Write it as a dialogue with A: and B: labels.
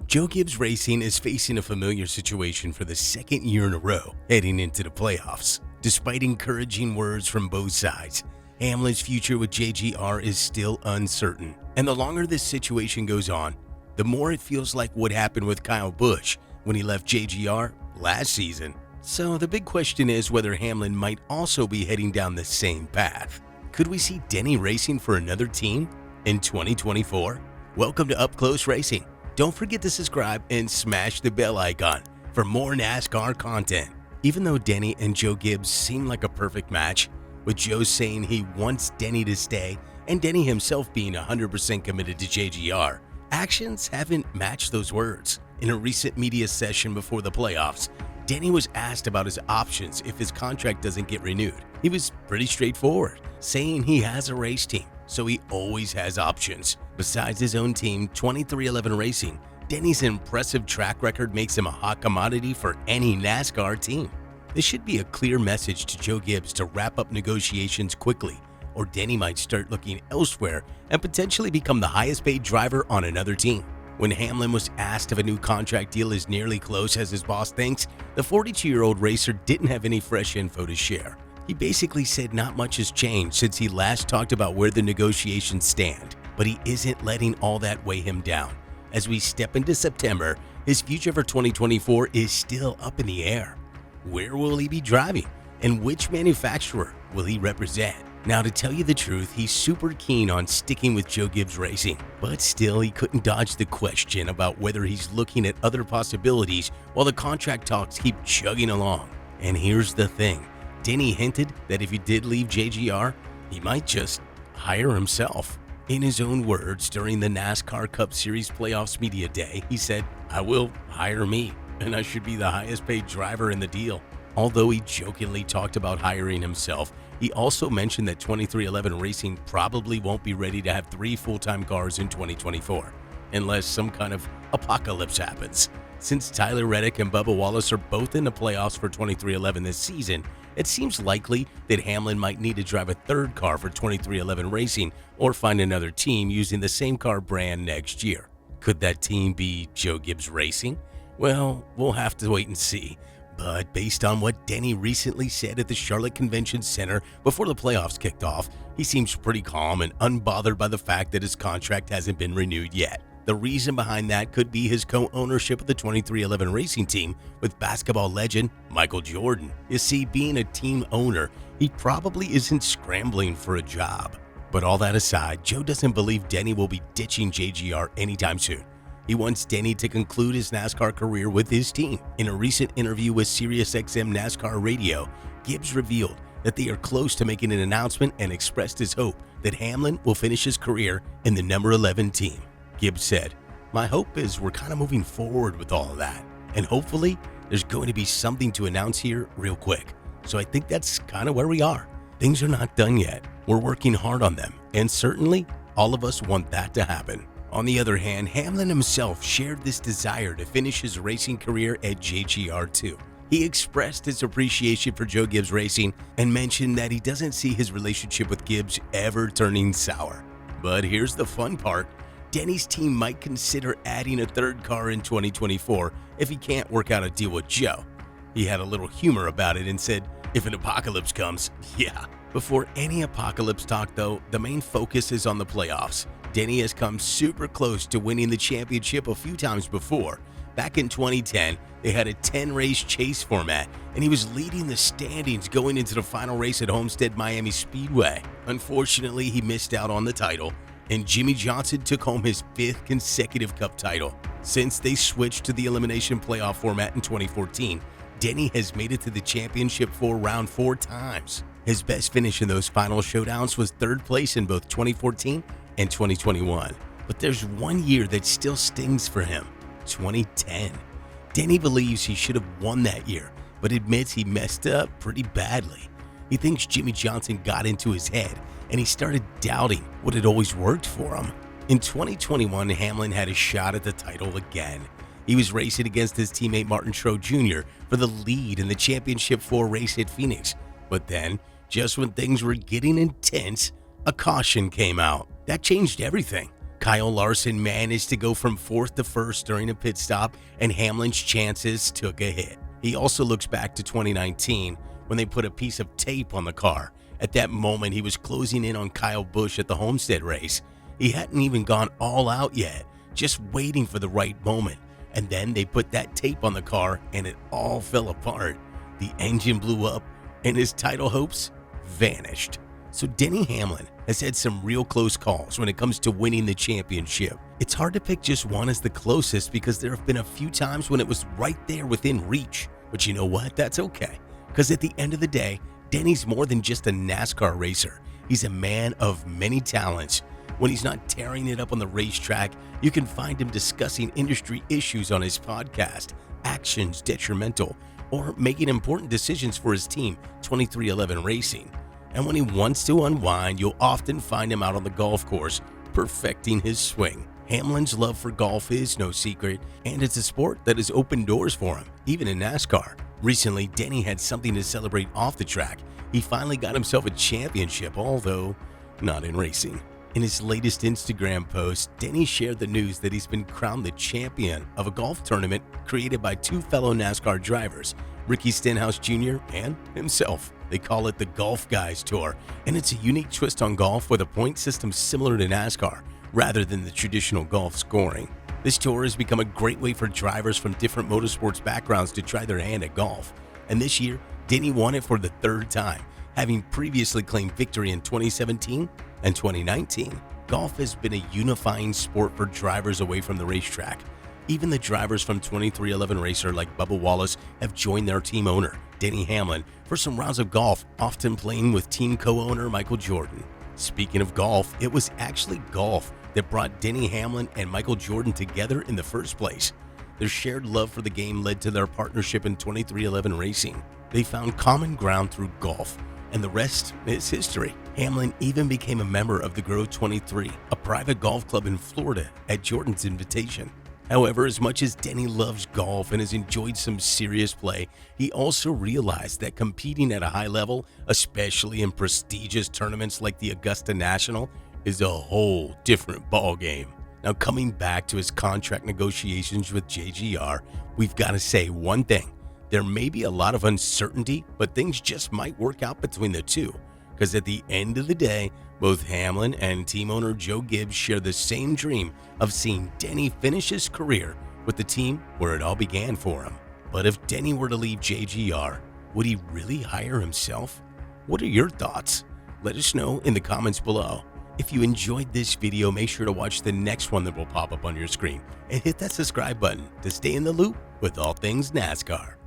A: Joe Gibbs Racing is facing a familiar situation for the second year in a row heading into the playoffs. Despite encouraging words from both sides, Hamlin's future with JGR is still uncertain. And the longer this situation goes on, the more it feels like what happened with Kyle Busch when he left JGR last season. So the big question is whether Hamlin might also be heading down the same path. Could we see Denny racing for another team in 2024? Welcome to Upclose Racing. Don't forget to subscribe and smash the bell icon for more NASCAR content. Even though Denny and Joe Gibbs seem like a perfect match, with Joe saying he wants Denny to stay and Denny himself being 100% committed to JGR, actions haven't matched those words. In a recent media session before the playoffs, Denny was asked about his options if his contract doesn't get renewed. He was pretty straightforward, saying he has a race team, so he always has options. Besides his own team, 2311 Racing, Denny's impressive track record makes him a hot commodity for any NASCAR team. This should be a clear message to Joe Gibbs to wrap up negotiations quickly, or Denny might start looking elsewhere and potentially become the highest paid driver on another team. When Hamlin was asked if a new contract deal is nearly close as his boss thinks, the 42-year-old racer didn't have any fresh info to share. He basically said not much has changed since he last talked about where the negotiations stand, but he isn't letting all that weigh him down. As we step into September, his future for 2024 is still up in the air. Where will he be driving, and which manufacturer will he represent? Now, to tell you the truth, he's super keen on sticking with Joe Gibbs Racing, but still he couldn't dodge the question about whether he's looking at other possibilities while the contract talks keep chugging along. And here's the thing. Denny hinted that if he did leave JGR, he might just hire himself. In his own words, during the NASCAR Cup Series Playoffs Media Day, he said, "I will hire me, and I should be the highest paid driver in the deal." Although he jokingly talked about hiring himself, he also mentioned that 2311 Racing probably won't be ready to have 3 full-time cars in 2024, unless some kind of apocalypse happens. Since Tyler Reddick and Bubba Wallace are both in the playoffs for 2311 this season, it seems likely that Hamlin might need to drive a third car for 2311 Racing or find another team using the same car brand next year. Could that team be Joe Gibbs Racing? Well, we'll have to wait and see. But based on what Denny recently said at the Charlotte Convention Center before the playoffs kicked off, he seems pretty calm and unbothered by the fact that his contract hasn't been renewed yet. The reason behind that could be his co-ownership of the 2311 Racing team with basketball legend Michael Jordan. You see, being a team owner, he probably isn't scrambling for a job. But all that aside, Joe doesn't believe Denny will be ditching JGR anytime soon. He wants Denny to conclude his NASCAR career with his team. In a recent interview with SiriusXM NASCAR Radio, Gibbs revealed that they are close to making an announcement and expressed his hope that Hamlin will finish his career in the number 11 team. Gibbs said, "My hope is we're kind of moving forward with all of that, and hopefully there's going to be something to announce here real quick. So I think that's kind of where we are. Things are not done yet. We're working hard on them, and certainly all of us want that to happen." On the other hand, Hamlin himself shared this desire to finish his racing career at JGR too. He expressed his appreciation for Joe Gibbs Racing and mentioned that he doesn't see his relationship with Gibbs ever turning sour. But here's the fun part. Denny's team might consider adding a third car in 2024 if he can't work out a deal with Joe. He had a little humor about it and said, "If an apocalypse comes, yeah." Before any apocalypse talk though, the main focus is on the playoffs. Denny has come super close to winning the championship a few times before. Back in 2010, they had a 10-race chase format, and he was leading the standings going into the final race at Homestead Miami Speedway. Unfortunately, he missed out on the title, and Jimmy Johnson took home his 5th consecutive Cup title. Since they switched to the elimination playoff format in 2014, Denny has made it to the championship for round 4 times. His best finish in those final showdowns was 3rd place in both 2014 and 2021. But there's one year that still stings for him, 2010. Denny believes he should have won that year, but admits he messed up pretty badly. He thinks Jimmy Johnson got into his head, and he started doubting what had always worked for him. In 2021, Hamlin had a shot at the title again. He was racing against his teammate Martin Truex Jr. for the lead in the Championship 4 race at Phoenix. But then, just when things were getting intense, a caution came out. That changed everything. Kyle Larson managed to go from 4th to 1st during a pit stop, and Hamlin's chances took a hit. He also looks back to 2019 when they put a piece of tape on the car. At that moment, he was closing in on Kyle Busch at the Homestead race. He hadn't even gone all out yet, just waiting for the right moment. And then they put that tape on the car and it all fell apart. The engine blew up and his title hopes vanished. So Denny Hamlin has had some real close calls when it comes to winning the championship. It's hard to pick just one as the closest because there have been a few times when it was right there within reach. But you know what? That's okay. Because at the end of the day, Denny's more than just a NASCAR racer. He's a man of many talents. When he's not tearing it up on the racetrack, you can find him discussing industry issues on his podcast, Actions Detrimental, or making important decisions for his team, 2311 Racing. And when he wants to unwind, you'll often find him out on the golf course, perfecting his swing. Hamlin's love for golf is no secret, and it's a sport that has opened doors for him, even in NASCAR. Recently, Denny had something to celebrate off the track. He finally got himself a championship, although not in racing. In his latest Instagram post, Denny shared the news that he's been crowned the champion of a golf tournament created by two fellow NASCAR drivers, Ricky Stenhouse Jr. and himself. They call it the Golf Guys Tour, and it's a unique twist on golf with a point system similar to NASCAR, rather than the traditional golf scoring. This tour has become a great way for drivers from different motorsports backgrounds to try their hand at golf. And this year, Denny won it for the 3rd time, having previously claimed victory in 2017 and 2019. Golf has been a unifying sport for drivers away from the racetrack. Even the drivers from 2311 Racer like Bubba Wallace have joined their team owner, Denny Hamlin, for some rounds of golf, often playing with team co-owner Michael Jordan. Speaking of golf, it was actually golf that brought Denny Hamlin and Michael Jordan together in the first place. Their shared love for the game led to their partnership in 2311 Racing. They found common ground through golf, and the rest is history. Hamlin even became a member of the Grove 23, a private golf club in Florida at Jordan's invitation. However, as much as Denny loves golf and has enjoyed some serious play, he also realized that competing at a high level, especially in prestigious tournaments like the Augusta National, is a whole different ballgame. Now, coming back to his contract negotiations with JGR, we've got to say one thing. There may be a lot of uncertainty, but things just might work out between the two. Because at the end of the day, both Hamlin and team owner Joe Gibbs share the same dream of seeing Denny finish his career with the team where it all began for him. But if Denny were to leave JGR, would he really hire himself? What are your thoughts? Let us know in the comments below. If you enjoyed this video, make sure to watch the next one that will pop up on your screen and hit that subscribe button to stay in the loop with all things NASCAR.